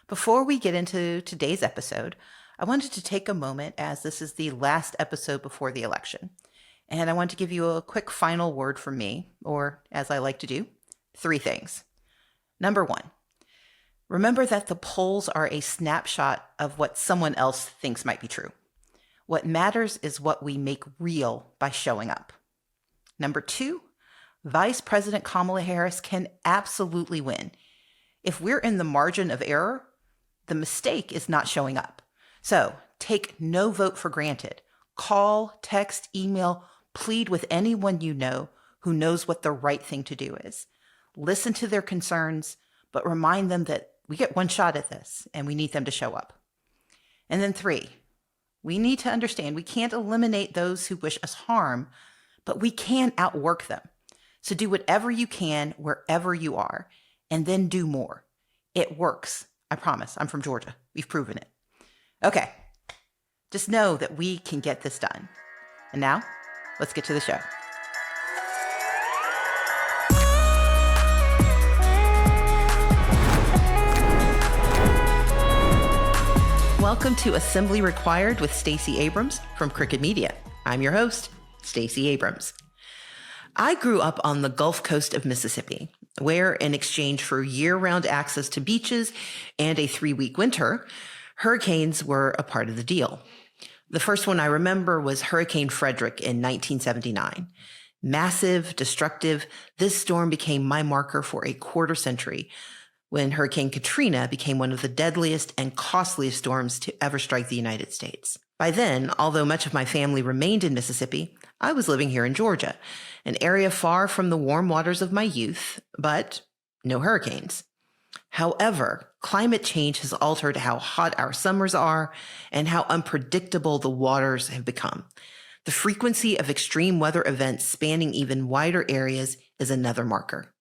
Before we get into today's episode, I wanted to take a moment as this is the last episode before the election. And I want to give you a quick final word from me, or as I like to do, 3 things. Number 1, remember that the polls are a snapshot of what someone else thinks might be true. What matters is what we make real by showing up. Number 2, Vice President Kamala Harris can absolutely win. If we're in the margin of error, the mistake is not showing up. So take no vote for granted. Call, text, email, plead with anyone you know who knows what the right thing to do is. Listen to their concerns, but remind them that we get one shot at this and we need them to show up. And then 3, we need to understand we can't eliminate those who wish us harm, but we can outwork them. So do whatever you can wherever you are, and then do more. It works. I promise. I'm from Georgia. We've proven it. Okay. Just know that we can get this done. And now, let's get to the show. Welcome to Assembly Required with Stacey Abrams from Crooked Media. I'm your host, Stacey Abrams. I grew up on the Gulf Coast of Mississippi, where in exchange for year-round access to beaches and a 3-week winter, hurricanes were a part of the deal. The first one I remember was Hurricane Frederick in 1979. Massive, destructive, this storm became my marker for a quarter century when Hurricane Katrina became one of the deadliest and costliest storms to ever strike the United States. By then, although much of my family remained in Mississippi, I was living here in Georgia, an area far from the warm waters of my youth, but no hurricanes. However, climate change has altered how hot our summers are and how unpredictable the waters have become. The frequency of extreme weather events spanning even wider areas is another marker.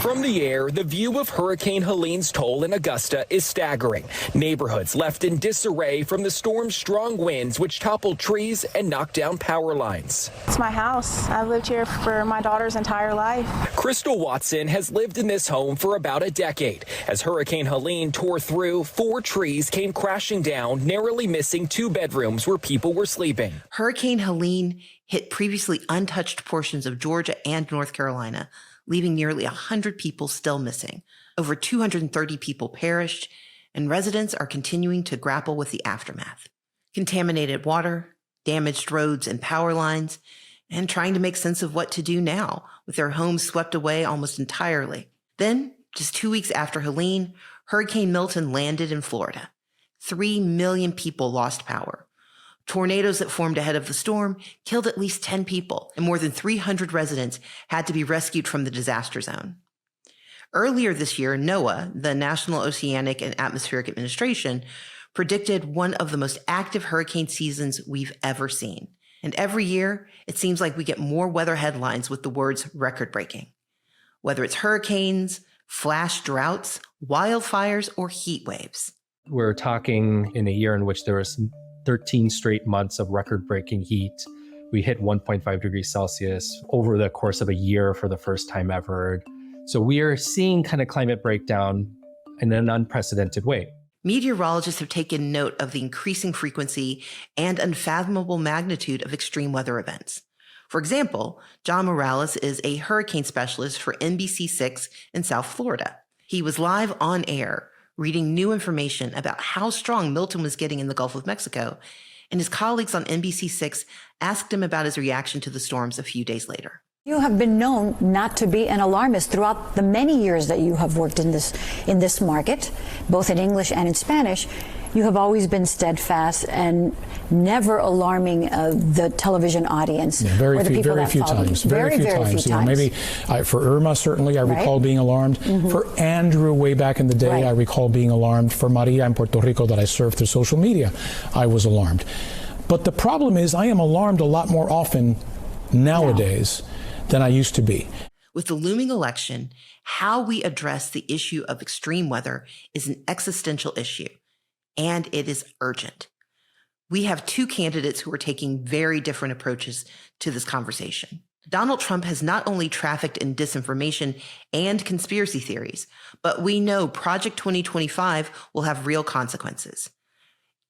From the air, the view of Hurricane Helene's toll in Augusta is staggering. Neighborhoods left in disarray from the storm's strong winds, which toppled trees and knocked down power lines. It's my house. I've lived here for my daughter's entire life. Crystal Watson has lived in this home for about a decade. As Hurricane Helene tore through, 4 trees came crashing down, narrowly missing 2 bedrooms where people were sleeping. Hurricane Helene hit previously untouched portions of Georgia and North Carolina, leaving nearly 100 people still missing. Over 230 people perished, and residents are continuing to grapple with the aftermath. Contaminated water, damaged roads and power lines, and trying to make sense of what to do now with their homes swept away almost entirely. Then, just 2 weeks after Helene, Hurricane Milton landed in Florida. 3 million people lost power. Tornadoes that formed ahead of the storm killed at least 10 people, and more than 300 residents had to be rescued from the disaster zone. Earlier this year, NOAA, the National Oceanic and Atmospheric Administration, predicted one of the most active hurricane seasons we've ever seen. And every year, it seems like we get more weather headlines with the words record-breaking. Whether it's hurricanes, flash droughts, wildfires, or heat waves. We're talking in a year in which there was 13 straight months of record-breaking heat. We hit 1.5 degrees Celsius over the course of a year for the first time ever. So we are seeing kind of climate breakdown in an unprecedented way. Meteorologists have taken note of the increasing frequency and unfathomable magnitude of extreme weather events. For example, John Morales is a hurricane specialist for NBC6 in South Florida. He was live on air reading new information about how strong Milton was getting in the Gulf of Mexico, and his colleagues on NBC6 asked him about his reaction to the storms a few days later. You have been known not to be an alarmist throughout the many years that you have worked in this market, both in English and in Spanish. You have always been steadfast and never alarming the television audience or the people that follow you. Very few times. Maybe for Irma, certainly, I recall being alarmed. Mm-hmm. For Andrew, way back in the day, I recall being alarmed. For Maria in Puerto Rico, that I served through social media, I was alarmed. But the problem is I am alarmed a lot more often nowadays than I used to be. With the looming election, how we address the issue of extreme weather is an existential issue. And it is urgent. We have 2 candidates who are taking very different approaches to this conversation. Donald Trump has not only trafficked in disinformation and conspiracy theories, but we know Project 2025 will have real consequences.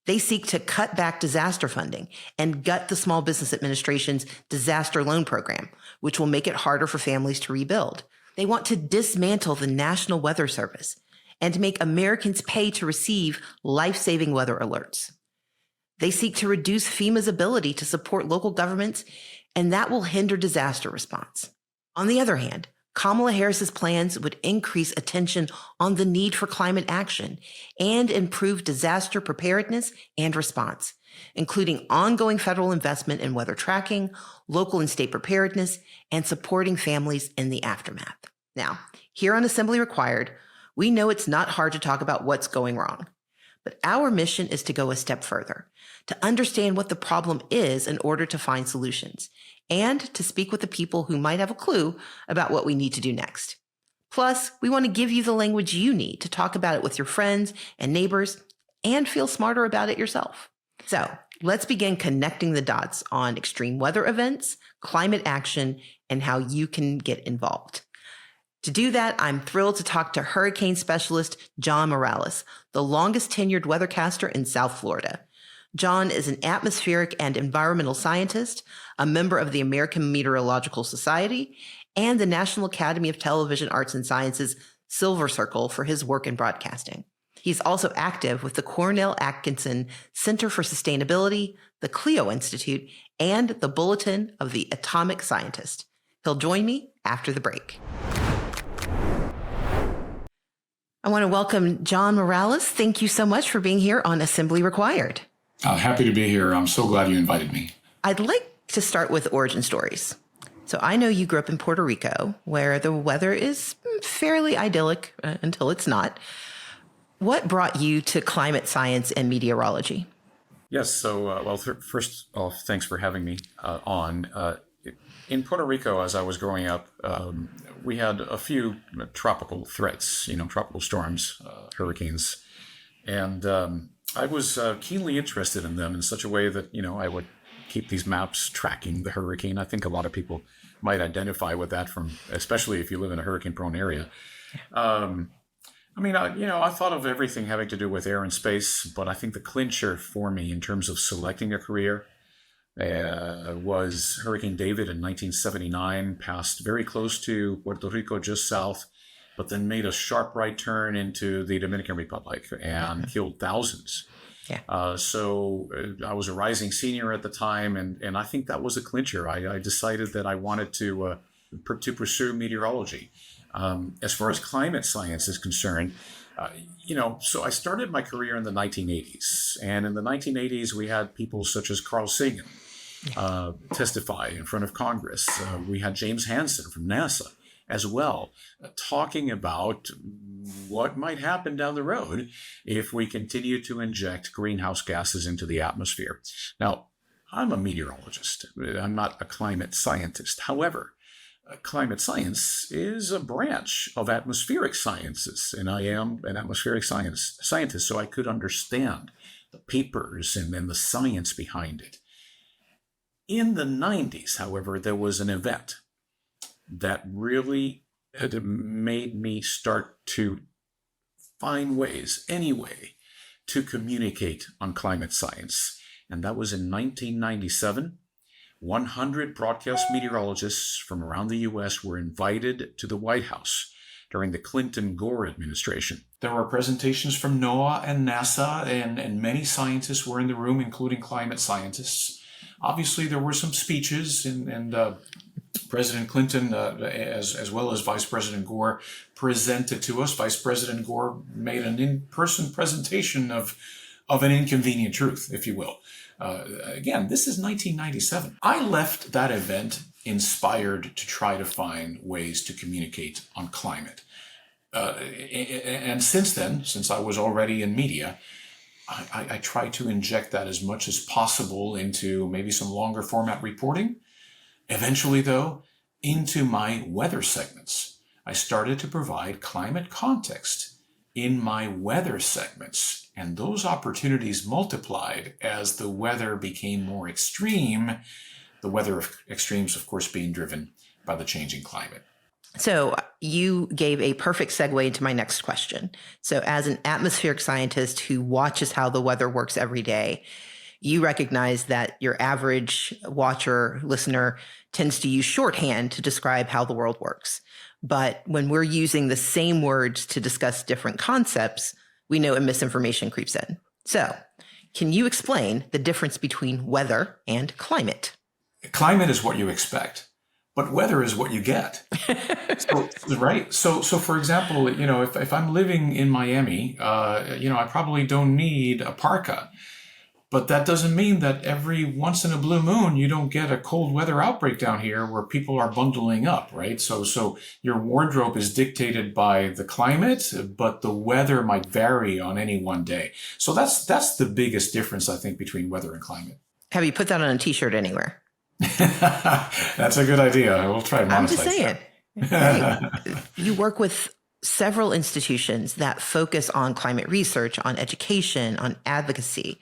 They seek to cut back disaster funding and gut the Small Business Administration's disaster loan program, which will make it harder for families to rebuild. They want to dismantle the National Weather Service and make Americans pay to receive life-saving weather alerts. They seek to reduce FEMA's ability to support local governments, and that will hinder disaster response. On the other hand, Kamala Harris's plans would increase attention on the need for climate action and improve disaster preparedness and response, including ongoing federal investment in weather tracking, local and state preparedness, and supporting families in the aftermath. Now, here on Assembly Required, we know it's not hard to talk about what's going wrong, but our mission is to go a step further, to understand what the problem is in order to find solutions, and to speak with the people who might have a clue about what we need to do next. Plus, we want to give you the language you need to talk about it with your friends and neighbors and feel smarter about it yourself. So let's begin connecting the dots on extreme weather events, climate action, and how you can get involved. To do that, I'm thrilled to talk to hurricane specialist Jon Morales, the longest tenured weathercaster in South Florida. Jon is an atmospheric and environmental scientist, a member of the American Meteorological Society, and the National Academy of Television Arts and Sciences Silver Circle for his work in broadcasting. He's also active with the Cornell Atkinson Center for Sustainability, the Clio Institute, and the Bulletin of the Atomic Scientist. He'll join me after the break. I want to welcome Jon Morales. Thank you so much for being here on Assembly Required. Happy to be here. I'm so glad you invited me. I'd like to start with origin stories. So I know you grew up in Puerto Rico, where the weather is fairly idyllic until it's not. What brought you to climate science and meteorology? Yes. So, first off, thanks for having me on. In Puerto Rico, as I was growing up, we had a few tropical threats, tropical storms, hurricanes. And I was keenly interested in them in such a way that, I would keep these maps tracking the hurricane. I think a lot of people might identify with that especially if you live in a hurricane-prone area. I thought of everything having to do with air and space, but I think the clincher for me in terms of selecting a career was Hurricane David in 1979, passed very close to Puerto Rico, just south, but then made a sharp right turn into the Dominican Republic and killed thousands. Yeah. So I was a rising senior at the time, and I think that was a clincher. I decided that I wanted to pursue meteorology. As far as climate science is concerned, so I started my career in the 1980s. And in the 1980s, we had people such as Carl Sagan testify in front of Congress. We had James Hansen from NASA as well, talking about what might happen down the road if we continue to inject greenhouse gases into the atmosphere. Now, I'm a meteorologist. I'm not a climate scientist. However, climate science is a branch of atmospheric sciences, and I am an atmospheric scientist, so I could understand the papers and then the science behind it. In the 90s, however, there was an event that really made me start to find ways, anyway, to communicate on climate science. And that was in 1997. 100 broadcast meteorologists from around the U.S. were invited to the White House during the Clinton-Gore administration. There were presentations from NOAA and NASA, and many scientists were in the room, including climate scientists. Obviously, there were some speeches, and President Clinton, as well as Vice President Gore, presented to us. Vice President Gore made an in-person presentation of an inconvenient truth, if you will. Again, this is 1997. I left that event inspired to try to find ways to communicate on climate. And since then, since I was already in media, I tried to inject that as much as possible into maybe some longer format reporting. Eventually, though, into my weather segments. I started to provide climate context in my weather segments, and those opportunities multiplied as the weather became more extreme. the weather extremes, of course, being driven by the changing climate. So you gave a perfect segue into my next question. So as an atmospheric scientist who watches how the weather works every day, you recognize that your average watcher, listener tends to use shorthand to describe how the world works. But when we're using the same words to discuss different concepts, we know a misinformation creeps in. So can you explain the difference between weather and climate? Climate is what you expect, but weather is what you get. Right? So for example, if I'm living in Miami, I probably don't need a parka. But that doesn't mean that every once in a blue moon, you don't get a cold weather outbreak down here where people are bundling up, right? So your wardrobe is dictated by the climate, but the weather might vary on any one day. So that's the biggest difference, I think, between weather and climate. Have you put that on a t-shirt anywhere? That's a good idea. I will try to monetize I'm just saying. Hey, you work with several institutions that focus on climate research, on education, on advocacy.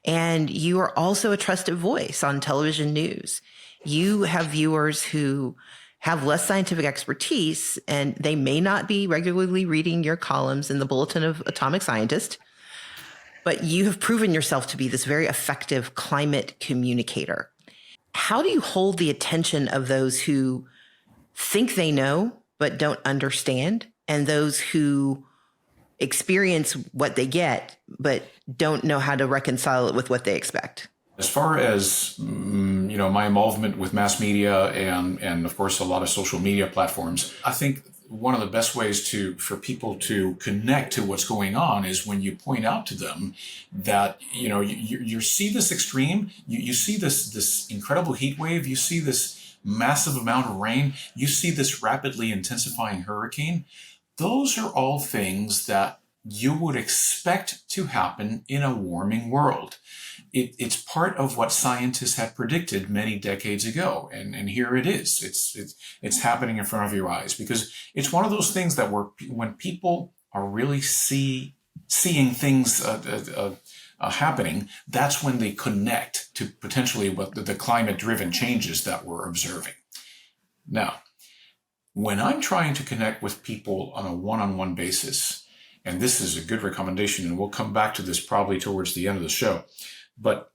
And you are also a trusted voice on television news. You have viewers who have less scientific expertise, and they may not be regularly reading your columns in the Bulletin of Atomic Scientist, but you have proven yourself to be this very effective climate communicator. How do you hold the attention of those who think they know but don't understand, and those who experience what they get but don't know how to reconcile it with what they expect? As far as my involvement with mass media and of course a lot of social media platforms, I think one of the best ways for people to connect to what's going on is when you point out to them that you see this extreme, you see this incredible heat wave, you see this massive amount of rain, you see this rapidly intensifying hurricane. Those are all things that you would expect to happen in a warming world. It's part of what scientists had predicted many decades ago, and here it is. It's happening in front of your eyes, because it's one of those things that when people are really seeing things happening, that's when they connect to potentially what the climate-driven changes that we're observing. Now, when I'm trying to connect with people on a one-on-one basis, and this is a good recommendation, and we'll come back to this probably towards the end of the show, but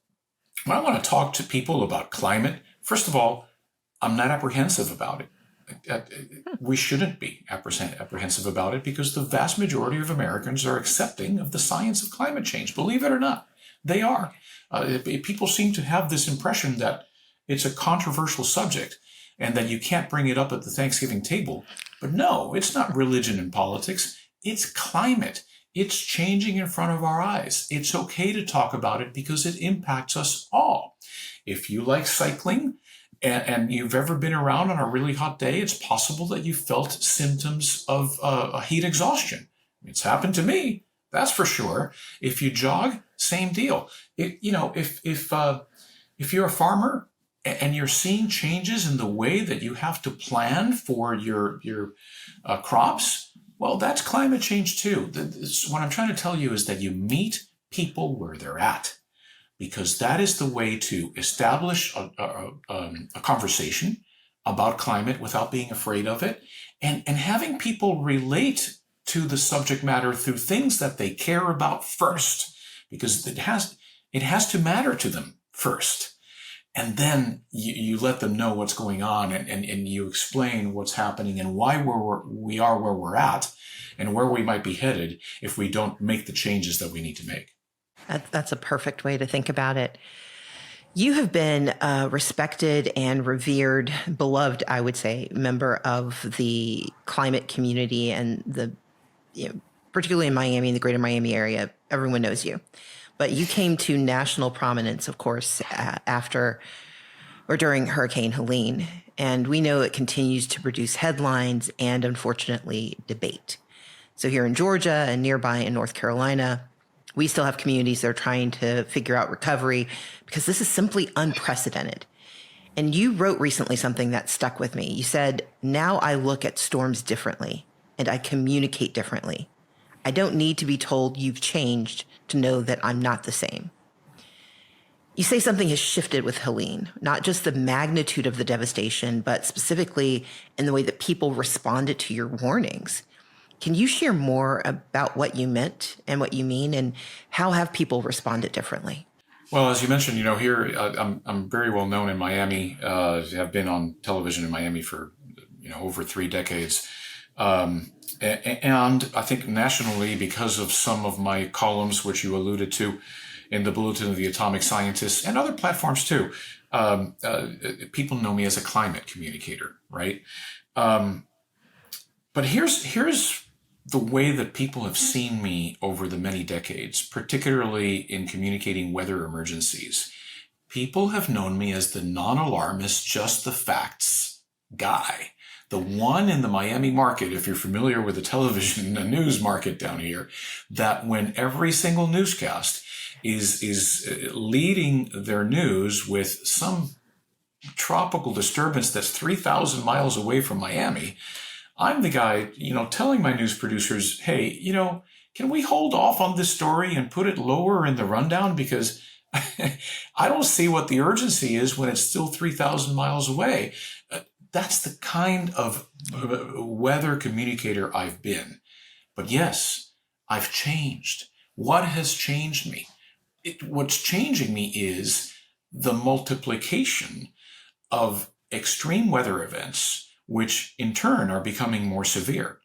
when I want to talk to people about climate, first of all, I'm not apprehensive about it. We shouldn't be apprehensive about it, because the vast majority of Americans are accepting of the science of climate change. Believe it or not, they are. People seem to have this impression that it's a controversial subject and that you can't bring it up at the Thanksgiving table. But no, it's not religion and politics. It's climate. It's changing in front of our eyes. It's okay to talk about it because it impacts us all. If you like cycling and you've ever been around on a really hot day, it's possible that you felt symptoms of heat exhaustion. It's happened to me, that's for sure. If you jog, same deal. If you're a farmer and you're seeing changes in the way that you have to plan for your crops, well, that's climate change too. What I'm trying to tell you is that you meet people where they're at, because that is the way to establish a conversation about climate without being afraid of it, and having people relate to the subject matter through things that they care about first, because it has to matter to them first. And then you let them know what's going on, and you explain what's happening and why we are where we're at and where we might be headed if we don't make the changes that we need to make. That's a perfect way to think about it. You have been a respected and revered, beloved, I would say, member of the climate community, and particularly in Miami, in the greater Miami area, everyone knows you. But you came to national prominence, of course, after or during Hurricane Helene. And we know it continues to produce headlines and, unfortunately, debate. So here in Georgia and nearby in North Carolina, we still have communities that are trying to figure out recovery, because this is simply unprecedented. And you wrote recently something that stuck with me. You said, "Now I look at storms differently and I communicate differently. I don't need to be told you've changed to know that I'm not the same." You say something has shifted with Helene, not just the magnitude of the devastation, but specifically in the way that people responded to your warnings. Can you share more about what you meant and what you mean, and how have people responded differently? Well, as you mentioned, here I'm very well known in Miami. Have been on television in Miami for over 3 decades, and I think nationally because of some of my columns, which you alluded to, in the Bulletin of the Atomic Scientists and other platforms too. People know me as a climate communicator, right? But here's the way that people have seen me over the many decades, particularly in communicating weather emergencies. People have known me as the non-alarmist, just the facts guy. The one in the Miami market, if you're familiar with the television and news market down here, that when every single newscast is leading their news with some tropical disturbance that's 3,000 miles away from Miami, I'm the guy, telling my news producers, hey, can we hold off on this story and put it lower in the rundown? Because I don't see what the urgency is when it's still 3,000 miles away. That's the kind of weather communicator I've been. But yes, I've changed. What has changed me? What's changing me is the multiplication of extreme weather events, which in turn are becoming more severe.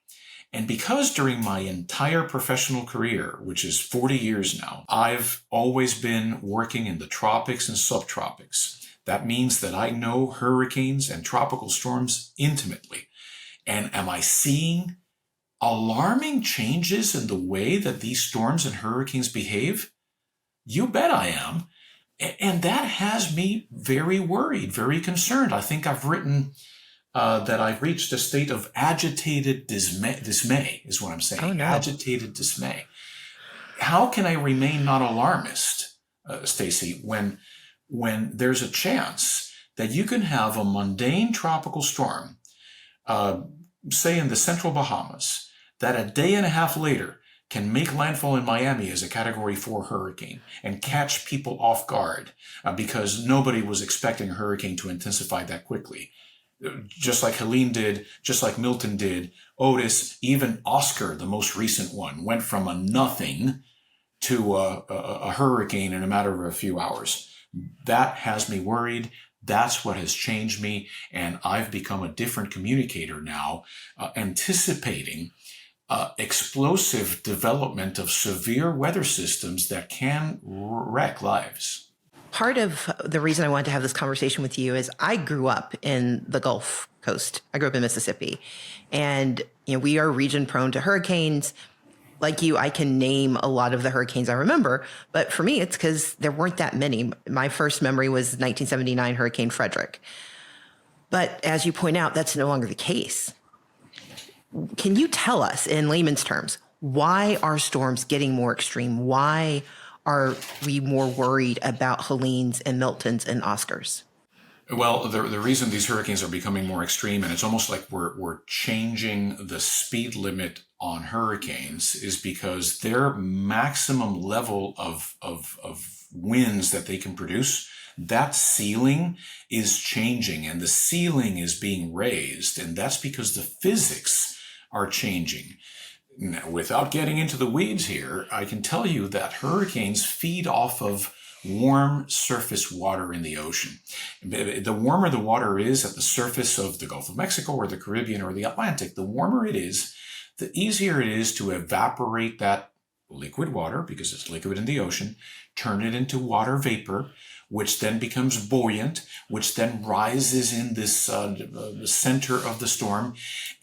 And because during my entire professional career, which is 40 years now, I've always been working in the tropics and subtropics. That means that I know hurricanes and tropical storms intimately. And am I seeing alarming changes in the way that these storms and hurricanes behave? You bet I am. And that has me very worried, very concerned. I think I've written that I've reached a state of agitated dismay is what I'm saying. Oh, no. Agitated dismay. How can I remain not alarmist, Stacey, when there's a chance that you can have a mundane tropical storm, say in the central Bahamas, that a day and a half later can make landfall in Miami as a Category 4 hurricane and catch people off guard because nobody was expecting a hurricane to intensify that quickly. Just like Helene did, just like Milton did, Otis, even Oscar, the most recent one, went from a nothing to a hurricane in a matter of a few hours. That has me worried. That's what has changed me. And I've become a different communicator now, anticipating explosive development of severe weather systems that can wreck lives. Part of the reason I wanted to have this conversation with you is I grew up in the Gulf Coast. I grew up in Mississippi. And we are region prone to hurricanes. Like you, I can name a lot of the hurricanes I remember. But for me, it's because there weren't that many. My first memory was 1979 Hurricane Frederick. But as you point out, that's no longer the case. Can you tell us in layman's terms, why are storms getting more extreme? Why are we more worried about Helene's and Milton's and Oscars? Well, the reason these hurricanes are becoming more extreme, and it's almost like we're changing the speed limit on hurricanes, is because their maximum level of winds that they can produce, that ceiling is changing, and the ceiling is being raised, and that's because the physics are changing. Now, without getting into the weeds here, I can tell you that hurricanes feed off of warm surface water in the ocean. The warmer the water is at the surface of the Gulf of Mexico or the Caribbean or the Atlantic, the warmer it is, the easier it is to evaporate that liquid water, because it's liquid in the ocean, turn it into water vapor, which then becomes buoyant, which then rises in this center of the storm.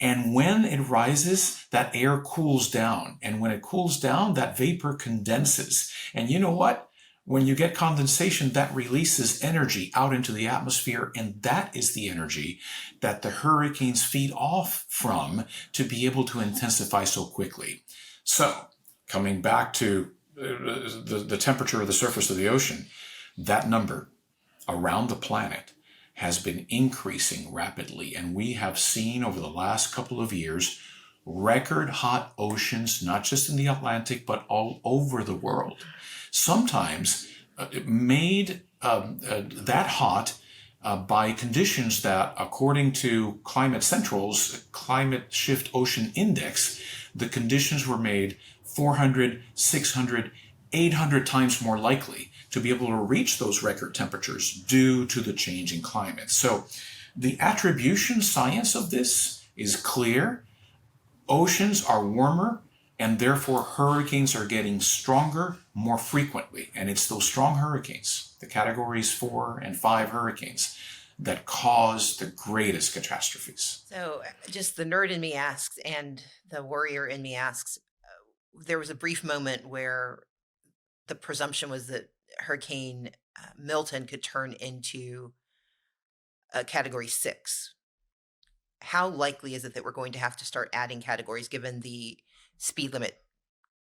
And when it rises, that air cools down. And when it cools down, that vapor condenses. And you know what? When you get condensation, that releases energy out into the atmosphere. And that is the energy that the hurricanes feed off from to be able to intensify so quickly. So coming back to the temperature of the surface of the ocean, that number around the planet has been increasing rapidly. And we have seen over the last couple of years record hot oceans, not just in the Atlantic, but all over the world. Sometimes made that hot by conditions that, according to Climate Central's Climate Shift Ocean Index, the conditions were made 400, 600, 800 times more likely to be able to reach those record temperatures due to the changing climate. So the attribution science of this is clear. Oceans are warmer, and therefore hurricanes are getting stronger more frequently. And it's those strong hurricanes, the categories 4 and 5 hurricanes, that cause the greatest catastrophes. So just the nerd in me asks, and the worrier in me asks, there was a brief moment where the presumption was that Hurricane Milton could turn into a category 6. How likely is it that we're going to have to start adding categories given the speed limit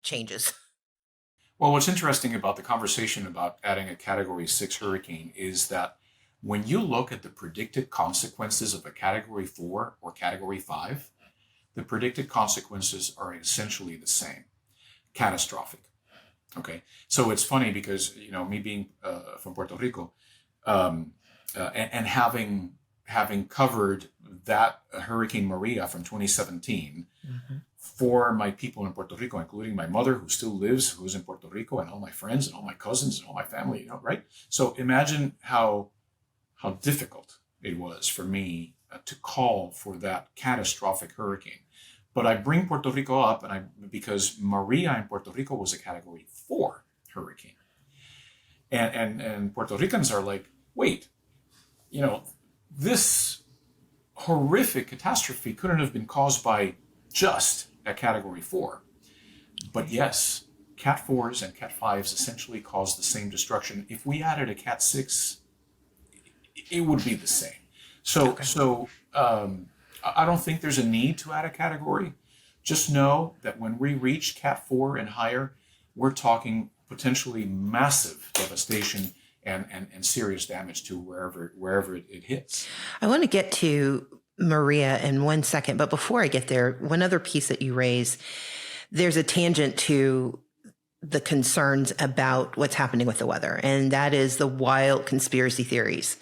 changes? Well, what's interesting about the conversation about adding a category 6 hurricane is that when you look at the predicted consequences of a category 4 or category 5, the predicted consequences are essentially the same. Catastrophic. Okay. So it's funny because, me being from Puerto Rico and having covered that Hurricane Maria from 2017 for my people in Puerto Rico, including my mother who still lives, who's in Puerto Rico, and all my friends and all my cousins and all my family, right? So imagine how difficult it was for me to call for that catastrophic hurricane. But I bring Puerto Rico up because Maria in Puerto Rico was a category 4 hurricane. And Puerto Ricans are like, wait, this horrific catastrophe couldn't have been caused by just a category 4. But yes, Cat 4s and Cat 5s essentially cause the same destruction. If we added a Cat 6, it would be the same. So I don't think there's a need to add a category. Just know that when we reach Cat 4 and higher, we're talking potentially massive devastation and serious damage to wherever it hits. I want to get to Maria in 1 second, but before I get there, one other piece that you raise, there's a tangent to the concerns about what's happening with the weather, and that is the wild conspiracy theories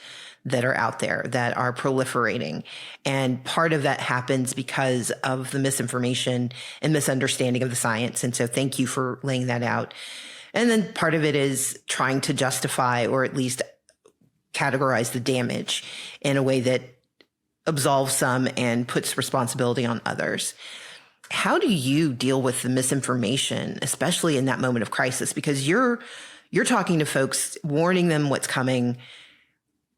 that are out there that are proliferating. And part of that happens because of the misinformation and misunderstanding of the science. And so thank you for laying that out. And then part of it is trying to justify or at least categorize the damage in a way that absolves some and puts responsibility on others. How do you deal with the misinformation, especially in that moment of crisis? Because you're talking to folks, warning them what's coming,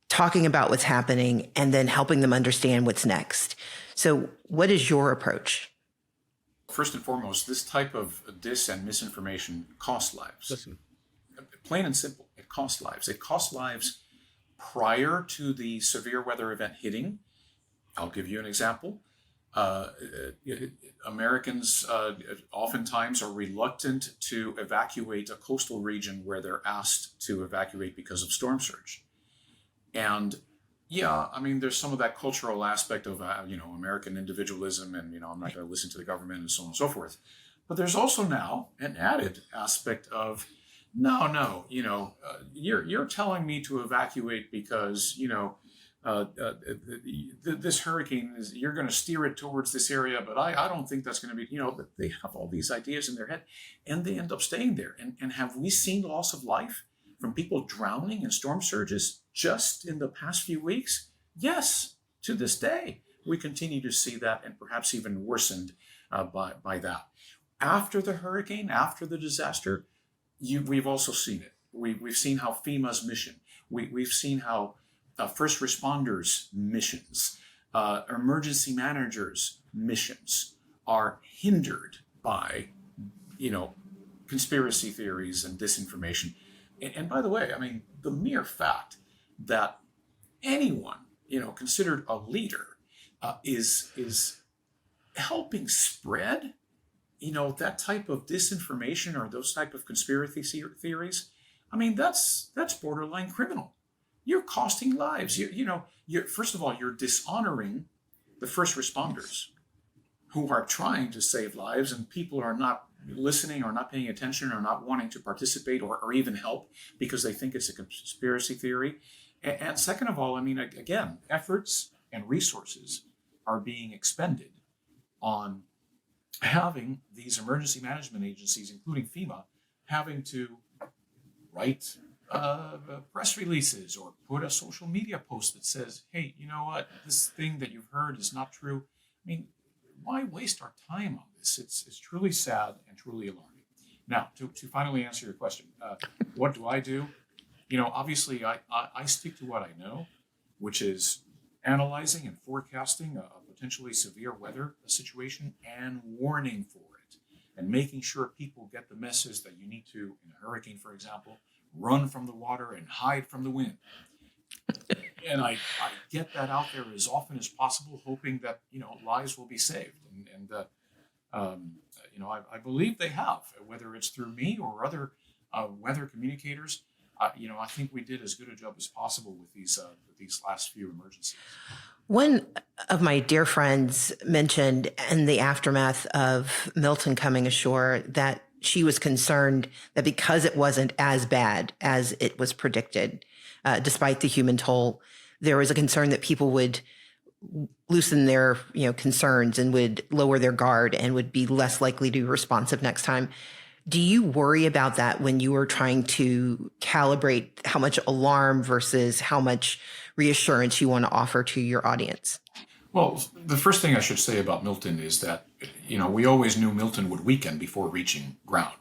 talking about what's happening, and then helping them understand what's next. So what is your approach? First and foremost, this type of dis and misinformation costs lives. Listen. Plain and simple, it costs lives. It costs lives prior to the severe weather event hitting. I'll give you an example. Americans oftentimes are reluctant to evacuate a coastal region where they're asked to evacuate because of storm surge. And yeah, I mean, there's some of that cultural aspect of, American individualism and, I'm not going to listen to the government and so on and so forth. But there's also now an added aspect of, you're telling me to evacuate because, this hurricane you're going to steer it towards this area, but I don't think that's going to be, they have all these ideas in their head and they end up staying there. And have we seen loss of life from people drowning in storm surges just in the past few weeks? Yes, to this day, we continue to see that, and perhaps even worsened by that. After the hurricane, after the disaster, we've also seen it. We've seen how FEMA's mission, we've seen how first responders' missions, emergency managers' missions are hindered by, conspiracy theories and disinformation. And by the way, I mean, the mere fact that anyone, considered a leader is helping spread, that type of disinformation or those type of conspiracy theories, I mean, that's borderline criminal. You're costing lives. You're first of all, you're dishonoring the first responders who are trying to save lives, and people are not listening or not paying attention or not wanting to participate or even help because they think it's a conspiracy theory. And second of all, I mean, again, efforts and resources are being expended on having these emergency management agencies, including FEMA, having to write press releases or put a social media post that says, hey, you know what, this thing that you've heard is not true. I mean, why waste our time on this? It's truly sad and truly alarming. Now, to finally answer your question, what do I do? You know, obviously, I stick to what I know, which is analyzing and forecasting a potentially severe weather situation and warning for it, and making sure people get the message that you need to, in a hurricane, for example, run from the water and hide from the wind. And I get that out there as often as possible, hoping that, you know, lives will be saved. And you know, I believe they have, whether it's through me or other weather communicators. You know, I think we did as good a job as possible with these last few emergencies. One of my dear friends mentioned in the aftermath of Milton coming ashore that she was concerned that because it wasn't as bad as it was predicted, despite the human toll, there was a concern that people would loosen their, you know, concerns and would lower their guard and would be less likely to be responsive next time. Do you worry about that when you are trying to calibrate how much alarm versus how much reassurance you want to offer to your audience? Well, the first thing I should say about Milton is that, you know, we always knew Milton would weaken before reaching ground,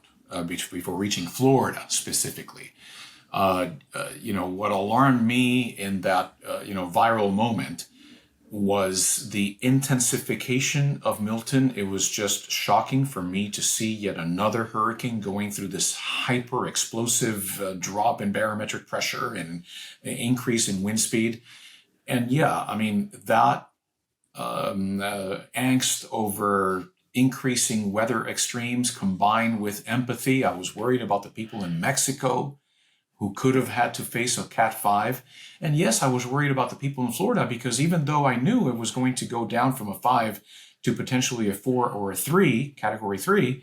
before reaching Florida specifically. You know, what alarmed me in that, you know, viral moment was the intensification of Milton. It was just shocking for me to see yet another hurricane going through this hyper explosive drop in barometric pressure and increase in wind speed. And yeah, I mean, that angst over increasing weather extremes combined with empathy. I was worried about the people in Mexico who could have had to face a Cat 5. And yes, I was worried about the people in Florida because even though I knew it was going to go down from a 5 to potentially a 4 or a 3, category 3,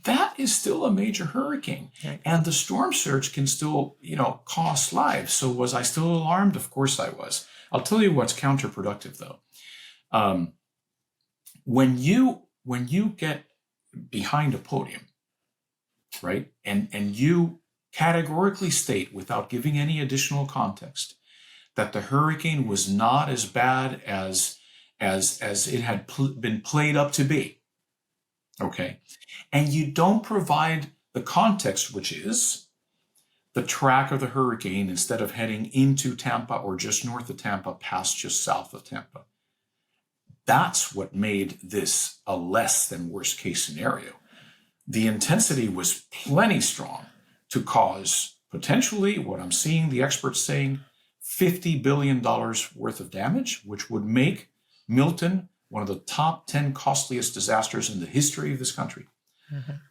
that is still a major hurricane. Okay. And the storm surge can still, you know, cost lives. So was I still alarmed? Of course I was. I'll tell you what's counterproductive though. When you get behind a podium, right, and you categorically state without giving any additional context that the hurricane was not as bad as it had been played up to be, okay, and you don't provide the context, which is the track of the hurricane instead of heading into Tampa or just north of Tampa, past just south of Tampa. That's what made this a less than worst case scenario. The intensity was plenty strong to cause potentially what I'm seeing the experts saying $50 billion worth of damage, which would make Milton one of the top 10 costliest disasters in the history of this country,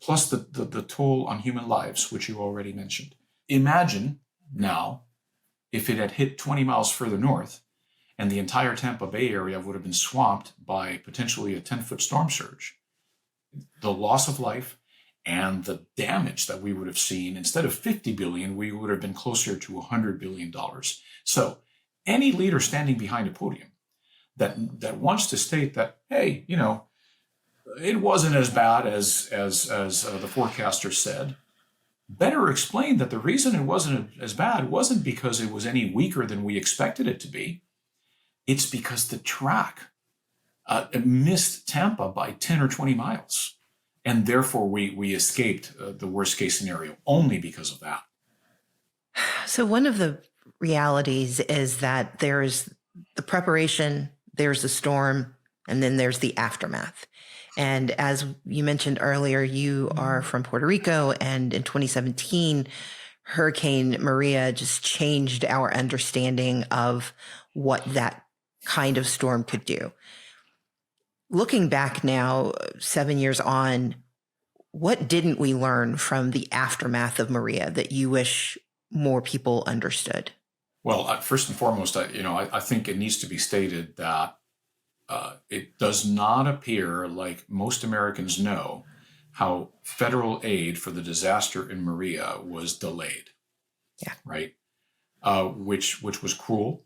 plus the toll on human lives, which you already mentioned. Imagine now if it had hit 20 miles further north and the entire Tampa Bay area would have been swamped by potentially a 10-foot storm surge. The loss of life and the damage that we would have seen, instead of 50 billion, we would have been closer to $100 billion. So any leader standing behind a podium that wants to state that, hey, you know, it wasn't as bad as the forecaster said, better explain that the reason it wasn't as bad wasn't because it was any weaker than we expected it to be. It's because the track missed Tampa by 10 or 20 miles. And therefore, we escaped the worst case scenario only because of that. So one of the realities is that there's the preparation, there's the storm, and then there's the aftermath. And as you mentioned earlier, you are from Puerto Rico, and in 2017, Hurricane Maria just changed our understanding of what that kind of storm could do. Looking back now, 7 years on, what didn't we learn from the aftermath of Maria that you wish more people understood? Well, first and foremost, I think it needs to be stated that it does not appear like most Americans know how federal aid for the disaster in Maria was delayed. Yeah. Right. Which was cruel.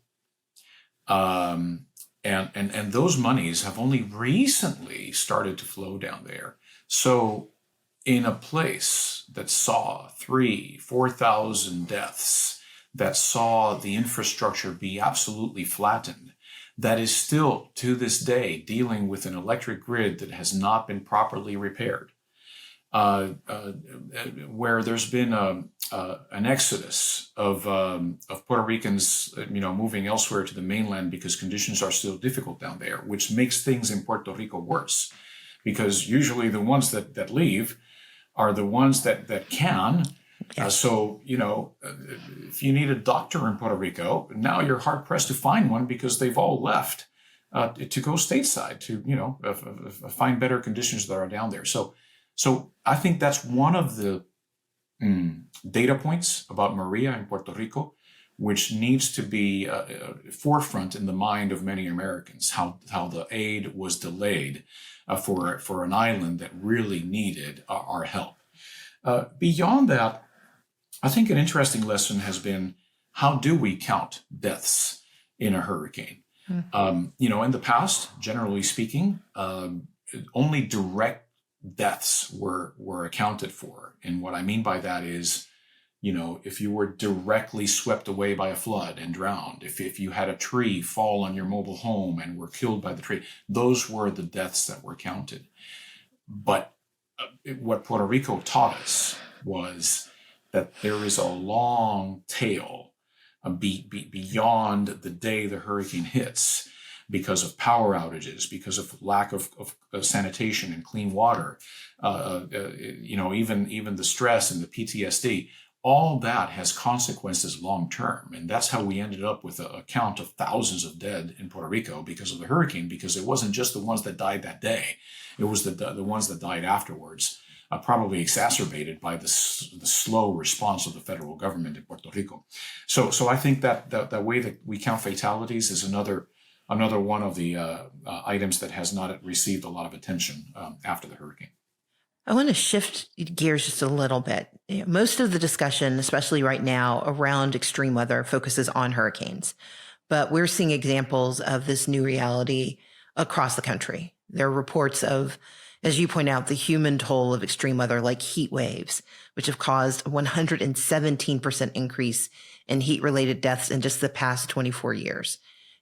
And those monies have only recently started to flow down there. So in a place that saw 4,000 deaths, that saw the infrastructure be absolutely flattened, that is still to this day dealing with an electric grid that has not been properly repaired, where there's been an exodus of Puerto Ricans, moving elsewhere to the mainland because conditions are still difficult down there, which makes things in Puerto Rico worse, because usually the ones that leave are the ones that can. So, if you need a doctor in Puerto Rico, now you're hard pressed to find one because they've all left to go stateside to, find better conditions that are down there. So I think that's one of the data points about Maria in Puerto Rico, which needs to be forefront in the mind of many Americans, how the aid was delayed for an island that really needed our help. Beyond that, I think an interesting lesson has been, how do we count deaths in a hurricane? In the past, generally speaking, only direct deaths were accounted for. And what I mean by that is, if you were directly swept away by a flood and drowned, if you had a tree fall on your mobile home and were killed by the tree, those were the deaths that were counted. But what Puerto Rico taught us was that there is a long tail beyond the day the hurricane hits, because of power outages, because of lack of sanitation and clean water, even the stress and the PTSD. All that has consequences long term. And that's how we ended up with a count of thousands of dead in Puerto Rico because of the hurricane, because it wasn't just the ones that died that day. It was the ones that died afterwards, probably exacerbated by the slow response of the federal government in Puerto Rico. So I think that way that we count fatalities is another one of the items that has not received a lot of attention after the hurricane. I want to shift gears just a little bit. Most of the discussion, especially right now around extreme weather, focuses on hurricanes, but we're seeing examples of this new reality across the country. There are reports of, as you point out, the human toll of extreme weather like heat waves, which have caused a 117% increase in heat-related deaths in just the past 24 years.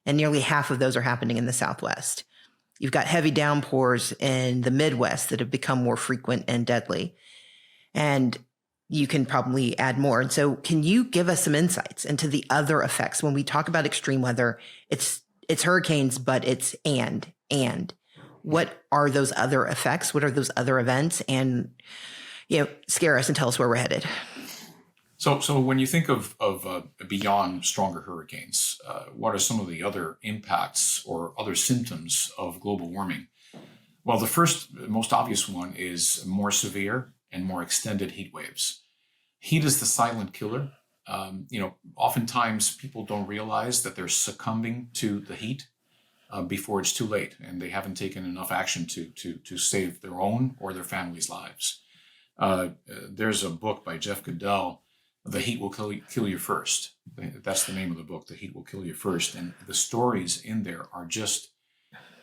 And nearly half of those are happening in the Southwest. You've got heavy downpours in the Midwest that have become more frequent and deadly. And you can probably add more. And so can you give us some insights into the other effects? When we talk about extreme weather, it's hurricanes, but it's and. What are those other effects? What are those other events? And, scare us and tell us where we're headed. So when you think of beyond stronger hurricanes, what are some of the other impacts or other symptoms of global warming? Well, the first, most obvious one is more severe and more extended heat waves. Heat is the silent killer. Oftentimes people don't realize that they're succumbing to the heat before it's too late, and they haven't taken enough action to save their own or their family's lives. There's a book by Jeff Goodell, The Heat Will Kill You First. That's the name of the book, The Heat Will Kill You First. And the stories in there are just,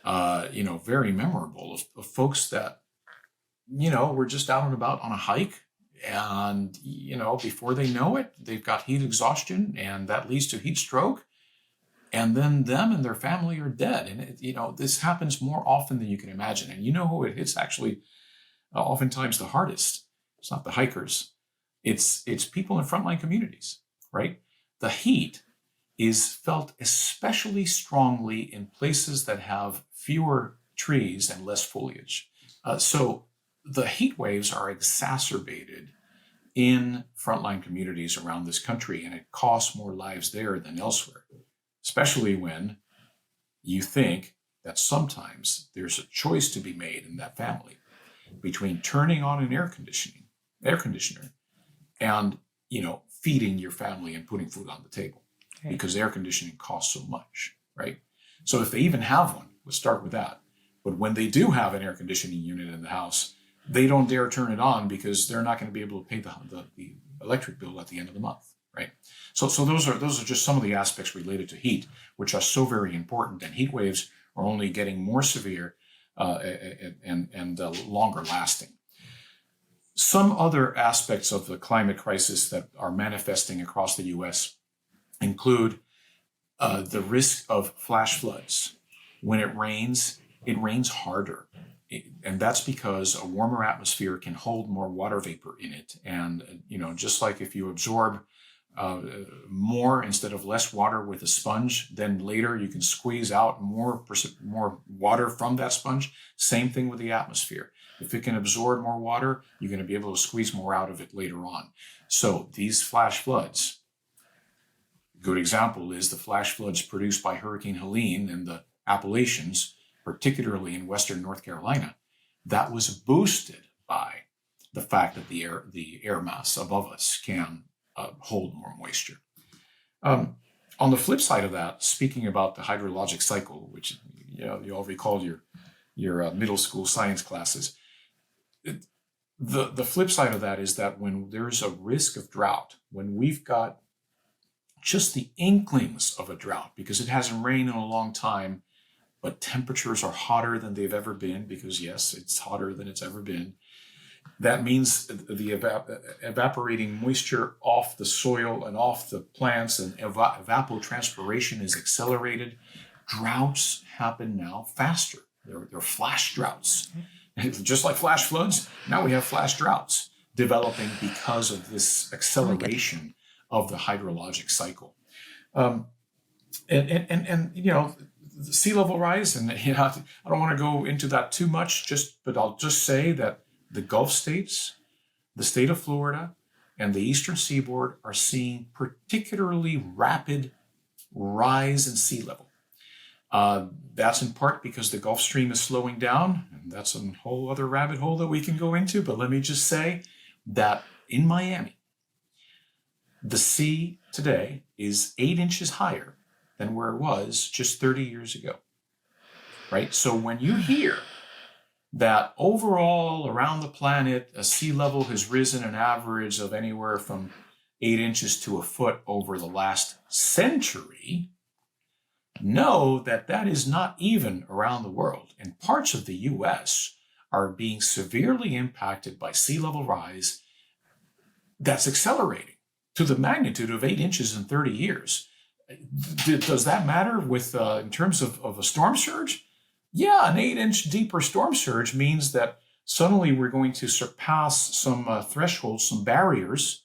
very memorable of folks that, were just out and about on a hike. And, before they know it, they've got heat exhaustion, and that leads to heat stroke. And then them and their family are dead. And, this happens more often than you can imagine. And who it hits actually oftentimes the hardest? It's not the hikers. It's people in frontline communities, right? The heat is felt especially strongly in places that have fewer trees and less foliage. So the heat waves are exacerbated in frontline communities around this country, and it costs more lives there than elsewhere, especially when you think that sometimes there's a choice to be made in that family between turning on an air conditioner and, feeding your family and putting food on the table, right? Because air conditioning costs so much, right? So if they even have one, let's start with that. But when they do have an air conditioning unit in the house, they don't dare turn it on because they're not going to be able to pay the electric bill at the end of the month, right? So those are just some of the aspects related to heat, which are so very important. And heat waves are only getting more severe and longer lasting. Some other aspects of the climate crisis that are manifesting across the U.S. include the risk of flash floods. When it rains harder. And that's because a warmer atmosphere can hold more water vapor in it. And, just like if you absorb more instead of less water with a sponge, then later you can squeeze out more water from that sponge. Same thing with the atmosphere. If it can absorb more water, you're going to be able to squeeze more out of it later on. So these flash floods, a good example is the flash floods produced by Hurricane Helene in the Appalachians, particularly in western North Carolina. That was boosted by the fact that the air mass above us can hold more moisture. On the flip side of that, speaking about the hydrologic cycle, which you all recall your middle school science classes, the flip side of that is that when there's a risk of drought, when we've got just the inklings of a drought, because it hasn't rained in a long time, but temperatures are hotter than they've ever been, because yes, it's hotter than it's ever been. That means the evaporating moisture off the soil and off the plants, and evapotranspiration is accelerated. Droughts happen now faster. They're flash droughts. Just like flash floods, now we have flash droughts developing because of this acceleration of the hydrologic cycle. Sea level rise, and I don't want to go into that too much, but I'll just say that the Gulf states, the state of Florida, and the eastern seaboard are seeing particularly rapid rise in sea level. That's in part because the Gulf Stream is slowing down, and that's a whole other rabbit hole that we can go into, but let me just say that in Miami, the sea today is 8 inches higher than where it was just 30 years ago, right? So when you hear that overall around the planet, a sea level has risen an average of anywhere from 8 inches to a foot over the last century, know that that is not even around the world. And parts of the US are being severely impacted by sea level rise that's accelerating to the magnitude of 8 inches in 30 years. Does that matter with in terms of a storm surge? Yeah, an 8-inch deeper storm surge means that suddenly we're going to surpass some thresholds, some barriers,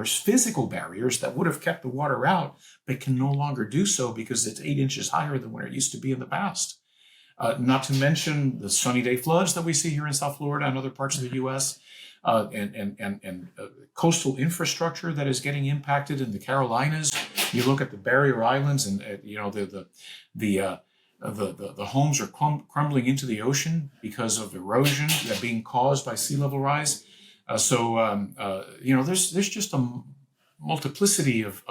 physical barriers that would have kept the water out, but can no longer do so because it's 8 inches higher than where it used to be in the past. Not to mention the sunny day floods that we see here in South Florida and other parts of the U.S., and coastal infrastructure that is getting impacted in the Carolinas. You look at the barrier islands, and the homes are crumbling into the ocean because of erosion that being caused by sea level rise. There's just a multiplicity of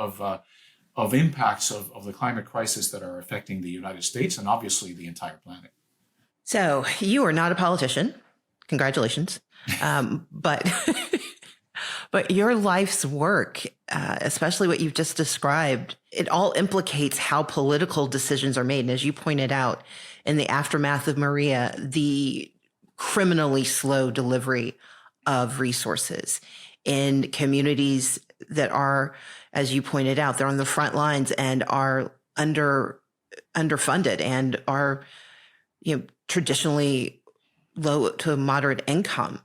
impacts of the climate crisis that are affecting the United States and obviously the entire planet. So you are not a politician. Congratulations. But your life's work, especially what you've just described, it all implicates how political decisions are made. And as you pointed out, in the aftermath of Maria, the criminally slow delivery of resources in communities that are, as you pointed out, they're on the front lines and are underfunded and are, traditionally low to moderate income.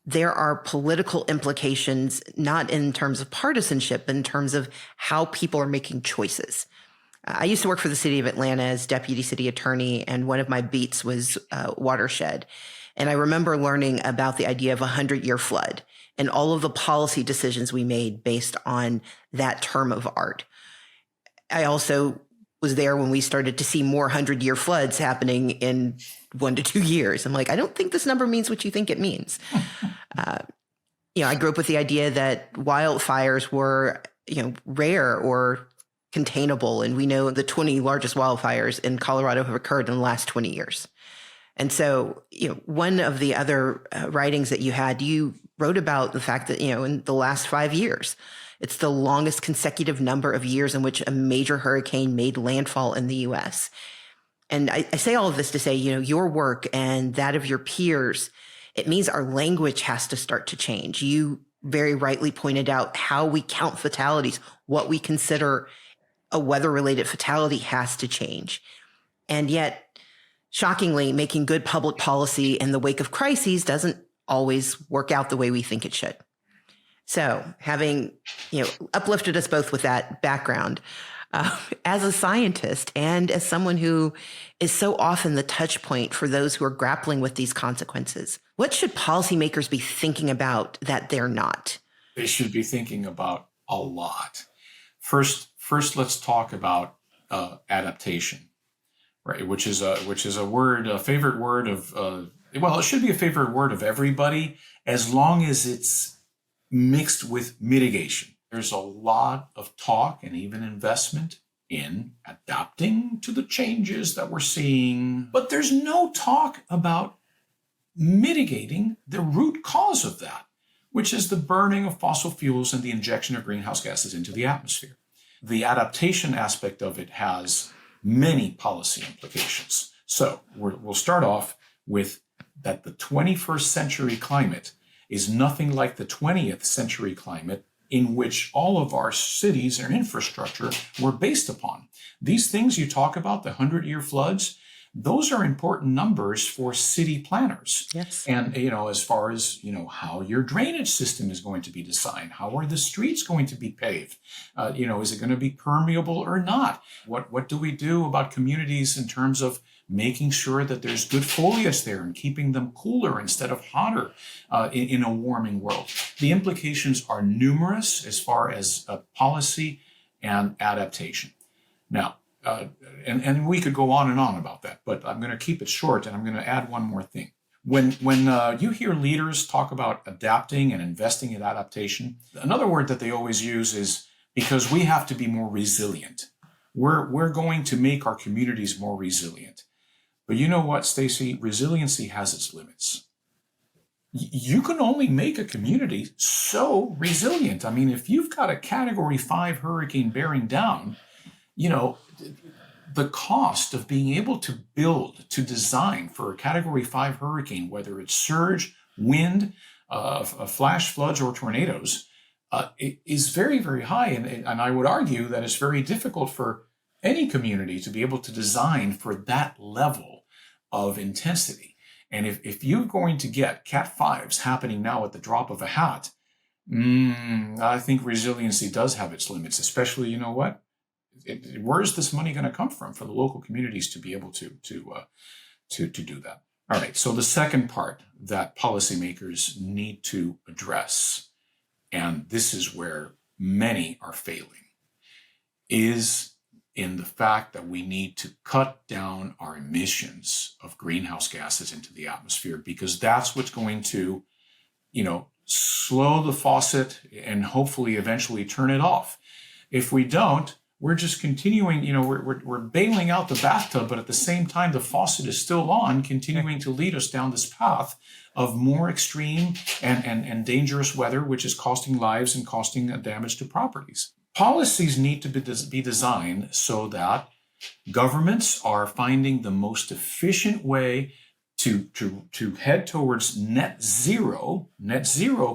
There are political implications, not in terms of partisanship, but in terms of how people are making choices. I used to work for the city of Atlanta as deputy city attorney, and one of my beats was watershed. And I remember learning about the idea of a 100-year flood and all of the policy decisions we made based on that term of art. I also was there when we started to see more 100-year floods happening in 1 to 2 years. I'm like, I don't think this number means what you think it means. I grew up with the idea that wildfires were, rare or containable. And we know the 20 largest wildfires in Colorado have occurred in the last 20 years. And so, one of the other writings that you wrote about the fact that, in the last 5 years, it's the longest consecutive number of years in which a major hurricane made landfall in the U.S. And I say all of this to say, your work and that of your peers, it means our language has to start to change. You very rightly pointed out how we count fatalities, what we consider a weather-related fatality has to change. And yet, shockingly, making good public policy in the wake of crises doesn't always work out the way we think it should. So having, uplifted us both with that background, as a scientist and as someone who is so often the touch point for those who are grappling with these consequences, what should policymakers be thinking about that they're not? They should be thinking about a lot. First, let's talk about adaptation, right? Which is a favorite word of it should be a favorite word of everybody, as long as it's mixed with mitigation. There's a lot of talk and even investment in adapting to the changes that we're seeing, but there's no talk about mitigating the root cause of that, which is the burning of fossil fuels and the injection of greenhouse gases into the atmosphere. The adaptation aspect of it has many policy implications. So we'll start off with that the 21st century climate is nothing like the 20th century climate in which all of our cities and infrastructure were based upon. These things you talk about, the 100-year floods, those are important numbers for city planners. Yes. And, as far as, how your drainage system is going to be designed, how are the streets going to be paved? Is it going to be permeable or not? What do we do about communities in terms of making sure that there's good foliage there and keeping them cooler instead of hotter in a warming world? The implications are numerous as far as policy and adaptation. Now, and we could go on and on about that, but I'm going to keep it short, and I'm going to add one more thing. When you hear leaders talk about adapting and investing in adaptation, another word that they always use is because we have to be more resilient. We're going to make our communities more resilient. But you know what, Stacey? Resiliency has its limits. You can only make a community so resilient. I mean, if you've got a Category 5 hurricane bearing down, the cost of being able to build, to design for a Category 5 hurricane, whether it's surge, wind, flash floods, or tornadoes, is very, very high. And I would argue that it's very difficult for any community to be able to design for that level of intensity. And if you're going to get Cat 5s happening now at the drop of a hat, I think resiliency does have its limits, especially, you know what? Where is this money going to come from for the local communities to be able to do that? All right, so the second part that policymakers need to address, and this is where many are failing, is in the fact that we need to cut down our emissions of greenhouse gases into the atmosphere, because that's what's going to, slow the faucet and hopefully eventually turn it off. If we don't, we're just continuing, we're bailing out the bathtub, but at the same time, the faucet is still on, continuing to lead us down this path of more extreme and dangerous weather, which is costing lives and costing damage to properties. Policies need to be designed so that governments are finding the most efficient way to head towards net zero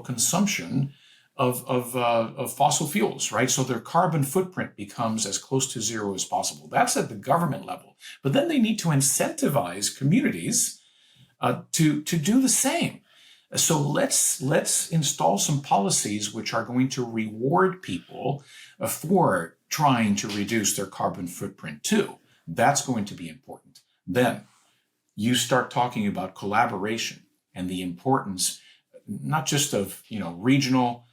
consumption of fossil fuels, right? So their carbon footprint becomes as close to zero as possible. That's at the government level. But then they need to incentivize communities to do the same. So let's install some policies which are going to reward people for trying to reduce their carbon footprint too. That's going to be important. Then you start talking about collaboration and the importance, not just of regional,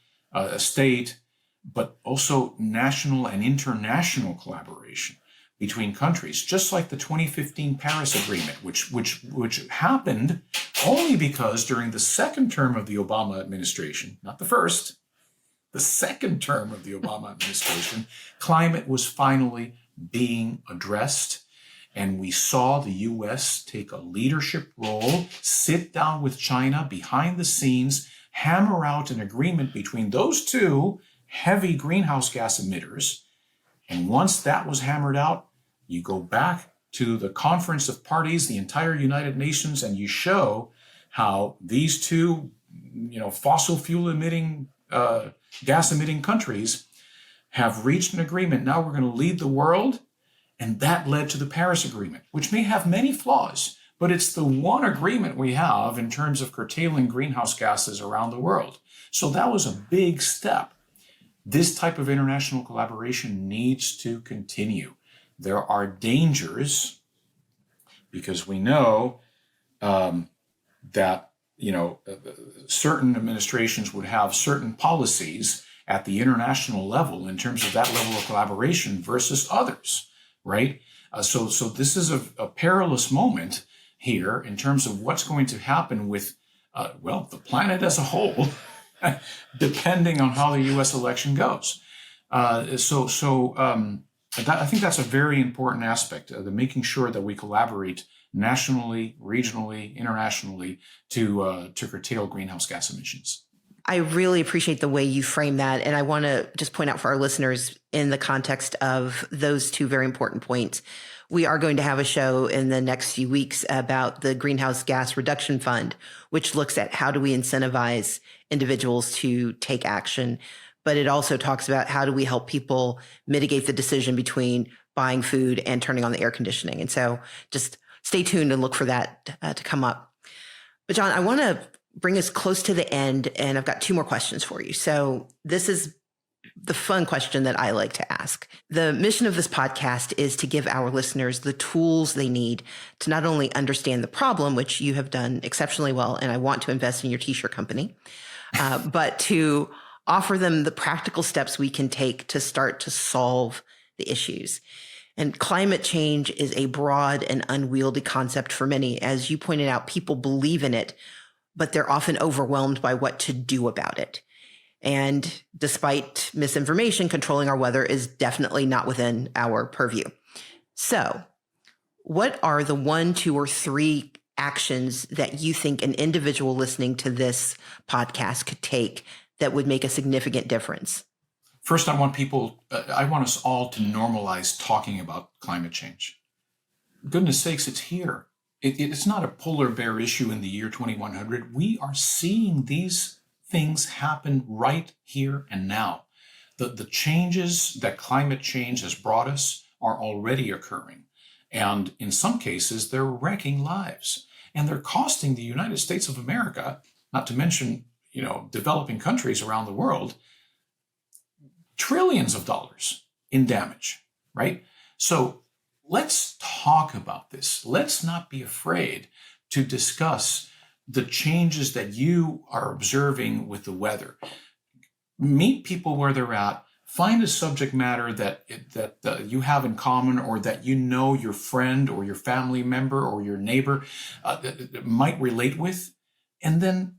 state, but also national and international collaboration between countries, just like the 2015 Paris Agreement, which happened only because during the second term of the Obama administration, not the first, the second term of the Obama administration, climate was finally being addressed. And we saw the US take a leadership role, sit down with China behind the scenes, hammer out an agreement between those two heavy greenhouse gas emitters. And once that was hammered out, you go back to the Conference of Parties, the entire United Nations, and you show how these two, fossil fuel emitting, gas emitting countries have reached an agreement. Now we're going to lead the world. And that led to the Paris Agreement, which may have many flaws, but it's the one agreement we have in terms of curtailing greenhouse gases around the world. So that was a big step. This type of international collaboration needs to continue. There are dangers because we know that certain administrations would have certain policies at the international level in terms of that level of collaboration versus others. Right? So this is a perilous moment here in terms of what's going to happen with, the planet as a whole, depending on how the U.S. election goes. I think that's a very important aspect, the making sure that we collaborate nationally, regionally, internationally to curtail greenhouse gas emissions. I really appreciate the way you frame that. And I want to just point out for our listeners in the context of those two very important points. We are going to have a show in the next few weeks about the Greenhouse Gas Reduction Fund, which looks at how do we incentivize individuals to take action. But it also talks about how do we help people mitigate the decision between buying food and turning on the air conditioning. And so just stay tuned and look for that to come up. But Jon, I want to bring us close to the end, and I've got two more questions for you. So this is the fun question that I like to ask. The mission of this podcast is to give our listeners the tools they need to not only understand the problem, which you have done exceptionally well, and I want to invest in your t-shirt company, but to offer them the practical steps we can take to start to solve the issues. And climate change is a broad and unwieldy concept for many. As you pointed out, people believe in it, but they're often overwhelmed by what to do about it. And despite misinformation, controlling our weather is definitely not within our purview. So what are the 1, 2, or 3 actions that you think an individual listening to this podcast could take that would make a significant difference? First, I want us all to normalize talking about climate change. Goodness sakes, it's here. It's not a polar bear issue in the year 2100. We are seeing these things happen right here and now. The changes that climate change has brought us are already occurring. And in some cases, they're wrecking lives. And they're costing the United States of America, not to mention, developing countries around the world, trillions of dollars in damage, right? So let's talk about this. Let's not be afraid to discuss the changes that you are observing with the weather. Meet people where they're at. Find a subject matter that you have in common, or that your friend or your family member or your neighbor might relate with, and then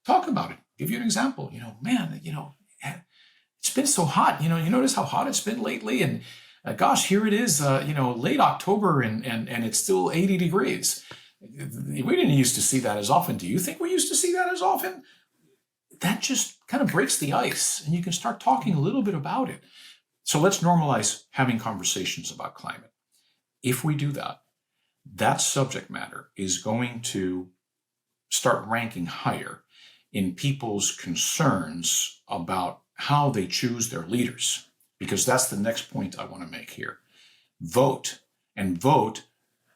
talk about it. Give you an example. It's been so hot. You notice how hot it's been lately, and gosh, here it is. Late October, and it's still 80 degrees. We didn't used to see that as often. Do you think we used to see that as often? That just kind of breaks the ice, and you can start talking a little bit about it. So let's normalize having conversations about climate. If we do that, that subject matter is going to start ranking higher in people's concerns about how they choose their leaders, because that's the next point I want to make here. Vote, and vote,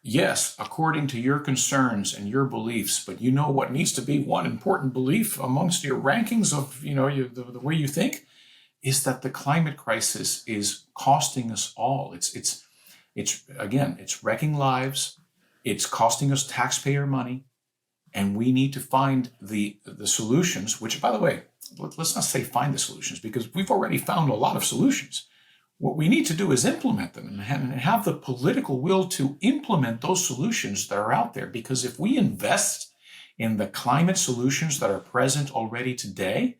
yes, according to your concerns and your beliefs, but what needs to be one important belief amongst your rankings of, the way you think, is that the climate crisis is costing us all. It's wrecking lives. It's costing us taxpayer money. And we need to find the solutions, which, by the way, let's not say find the solutions, because we've already found a lot of solutions. What we need to do is implement them and have the political will to implement those solutions that are out there. Because if we invest in the climate solutions that are present already today,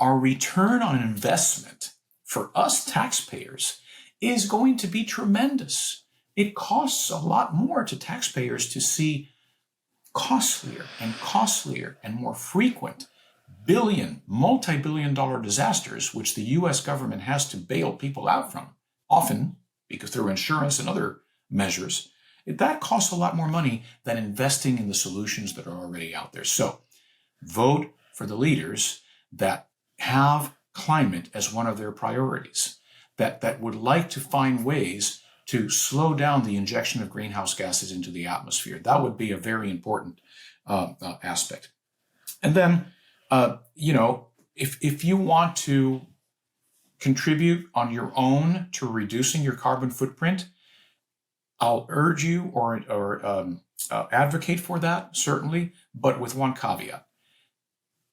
our return on investment for us taxpayers is going to be tremendous. it costs a lot more to taxpayers to see costlier and more frequent multi-billion dollar disasters, which the US government has to bail people out from, often because through insurance and other measures. That costs a lot more money than investing in the solutions that are already out there. So vote for the leaders that have climate as one of their priorities, that would like to find ways to slow down the injection of greenhouse gases into the atmosphere. That would be a very important aspect. And then, if you want to contribute on your own to reducing your carbon footprint, I'll urge you or advocate for that, certainly, but with one caveat.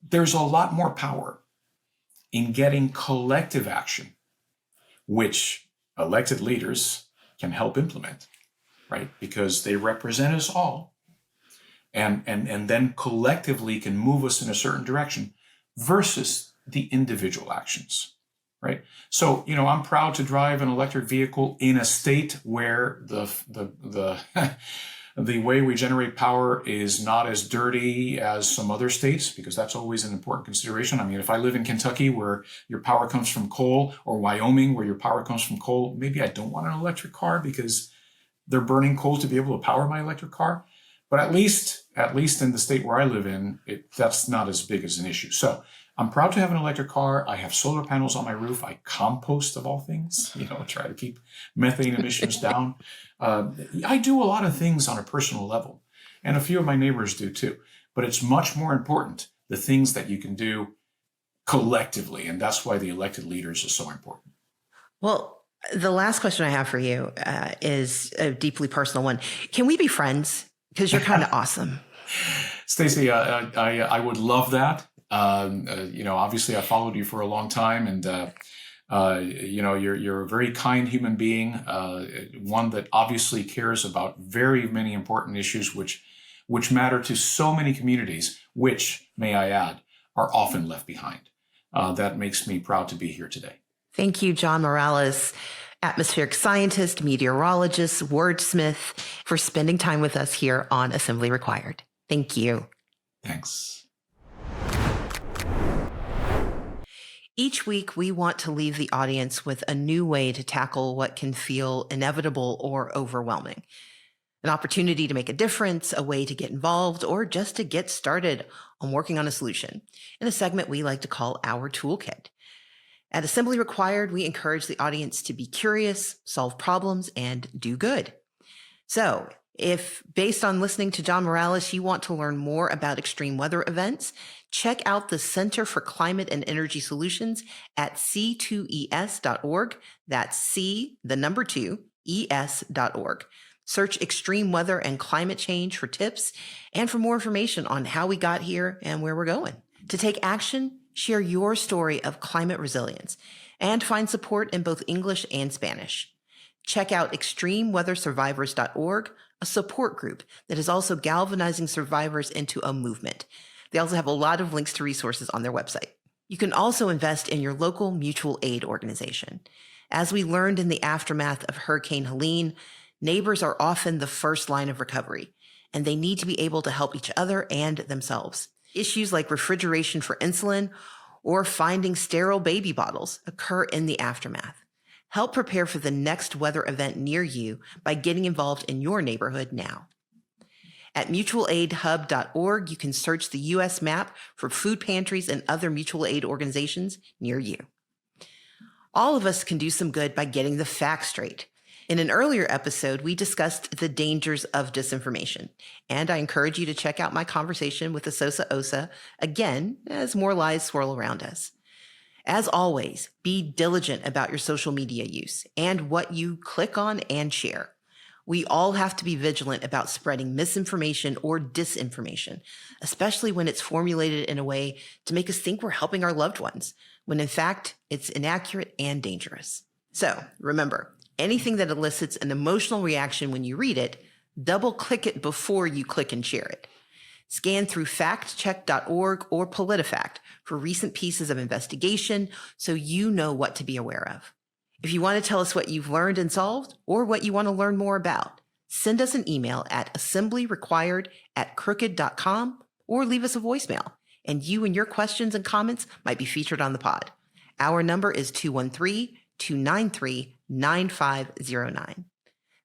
There's a lot more power in getting collective action, which elected leaders can help implement, right? Because they represent us all and then collectively can move us in a certain direction versus the individual actions, right? So, I'm proud to drive an electric vehicle in a state where the way we generate power is not as dirty as some other states, because that's always an important consideration. I mean, if I live in Kentucky where your power comes from coal, or Wyoming where your power comes from coal, maybe I don't want an electric car because they're burning coal to be able to power my electric car. But at least in the state where I live in, that's not as big as an issue. So I'm proud to have an electric car. I have solar panels on my roof. I compost, of all things, try to keep methane emissions down. I do a lot of things on a personal level, and a few of my neighbors do too. But it's much more important, the things that you can do collectively, and that's why the elected leaders are so important. Well, the last question I have for you is a deeply personal one. Can we be friends? Because you're kind of awesome. Stacey, I would love that. Obviously I followed you for a long time, and you're a very kind human being, one that obviously cares about very many important issues which matter to so many communities, which, may I add, are often left behind. That makes me proud to be here today. Thank you, Jon Morales, atmospheric scientist, meteorologist, wordsmith, for spending time with us here on Assembly Required. Thank you. Thanks. Each week, we want to leave the audience with a new way to tackle what can feel inevitable or overwhelming. An opportunity to make a difference, a way to get involved, or just to get started on working on a solution, in a segment we like to call our toolkit. At Assembly Required, we encourage the audience to be curious, solve problems, and do good. So, if based on listening to Jon Morales, you want to learn more about extreme weather events, check out the Center for Climate and Energy Solutions at c2es.org. That's C2es.org. Search extreme weather and climate change for tips and for more information on how we got here and where we're going. To take action, share your story of climate resilience and find support in both English and Spanish. Check out extremeweathersurvivors.org, a support group that is also galvanizing survivors into a movement. They also have a lot of links to resources on their website. You can also invest in your local mutual aid organization. As we learned in the aftermath of Hurricane Helene, neighbors are often the first line of recovery, and they need to be able to help each other and themselves. Issues like refrigeration for insulin or finding sterile baby bottles occur in the aftermath. Help prepare for the next weather event near you by getting involved in your neighborhood now. At mutualaidhub.org, you can search the U.S. map for food pantries and other mutual aid organizations near you. All of us can do some good by getting the facts straight. In an earlier episode, we discussed the dangers of disinformation, and I encourage you to check out my conversation with Asosa Osa again as more lies swirl around us. As always, be diligent about your social media use and what you click on and share. We all have to be vigilant about spreading misinformation or disinformation, especially when it's formulated in a way to make us think we're helping our loved ones, when in fact, it's inaccurate and dangerous. So remember, anything that elicits an emotional reaction when you read it, double-click it before you click and share it. Scan through factcheck.org or PolitiFact for recent pieces of investigation so you know what to be aware of. If you want to tell us what you've learned and solved, or what you want to learn more about, send us an email at assemblyrequired@crooked.com or leave us a voicemail, and you and your questions and comments might be featured on the pod. Our number is 213-293-9509.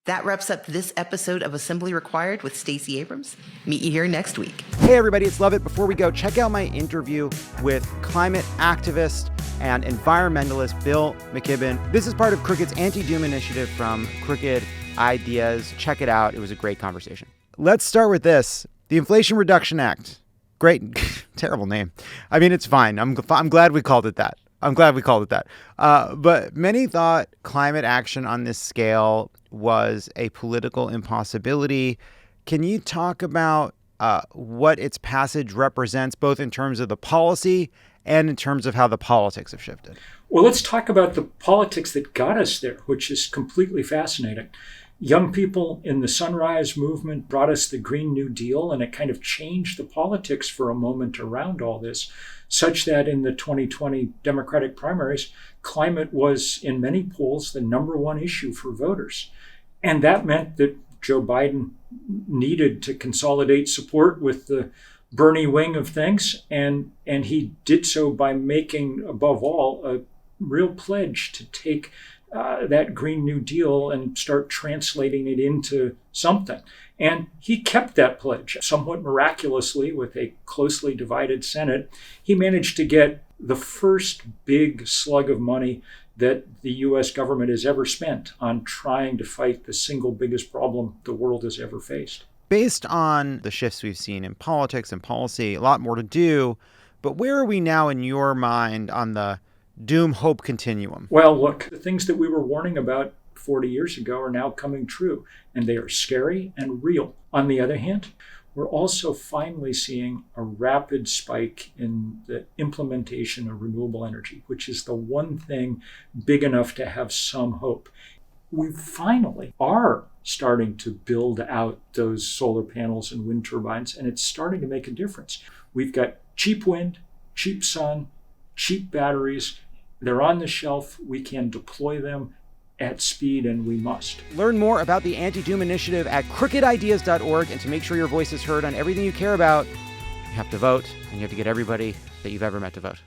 That wraps up this episode of Assembly Required with Stacey Abrams. Meet you here next week. Hey everybody, it's Lovett. Before we go, check out my interview with climate activist and environmentalist Bill McKibben. This is part of Crooked's anti-doom initiative from Crooked Ideas. Check it out. It was a great conversation. Let's start with this. The Inflation Reduction Act. Great, terrible name. I mean, it's fine. I'm glad we called it that. But many thought climate action on this scale was a political impossibility. Can you talk about what its passage represents, both in terms of the policy and in terms of how the politics have shifted? Well, let's talk about the politics that got us there, which is completely fascinating. Young people in the Sunrise Movement brought us the Green New Deal, and it kind of changed the politics for a moment around all this, such that in the 2020 Democratic primaries, climate was, in many polls, the number one issue for voters. And that meant that Joe Biden needed to consolidate support with the Bernie wing of things, and he did so by making, above all, a real pledge to take that Green New Deal and start translating it into something. And he kept that pledge. Somewhat miraculously, with a closely divided Senate, he managed to get the first big slug of money that the U.S. government has ever spent on trying to fight the single biggest problem the world has ever faced. Based on the shifts we've seen in politics and policy, a lot more to do. But where are we now in your mind on the doom-hope continuum? Well, look, the things that we were warning about 40 years ago are now coming true, and they are scary and real. On the other hand, we're also finally seeing a rapid spike in the implementation of renewable energy, which is the one thing big enough to have some hope. We finally are starting to build out those solar panels and wind turbines, and it's starting to make a difference. We've got cheap wind, cheap sun, cheap batteries. They're on the shelf. We can deploy them at speed, and we must. Learn more about the Anti-Doom Initiative at crookedideas.org, and to make sure your voice is heard on everything you care about, you have to vote, and you have to get everybody that you've ever met to vote.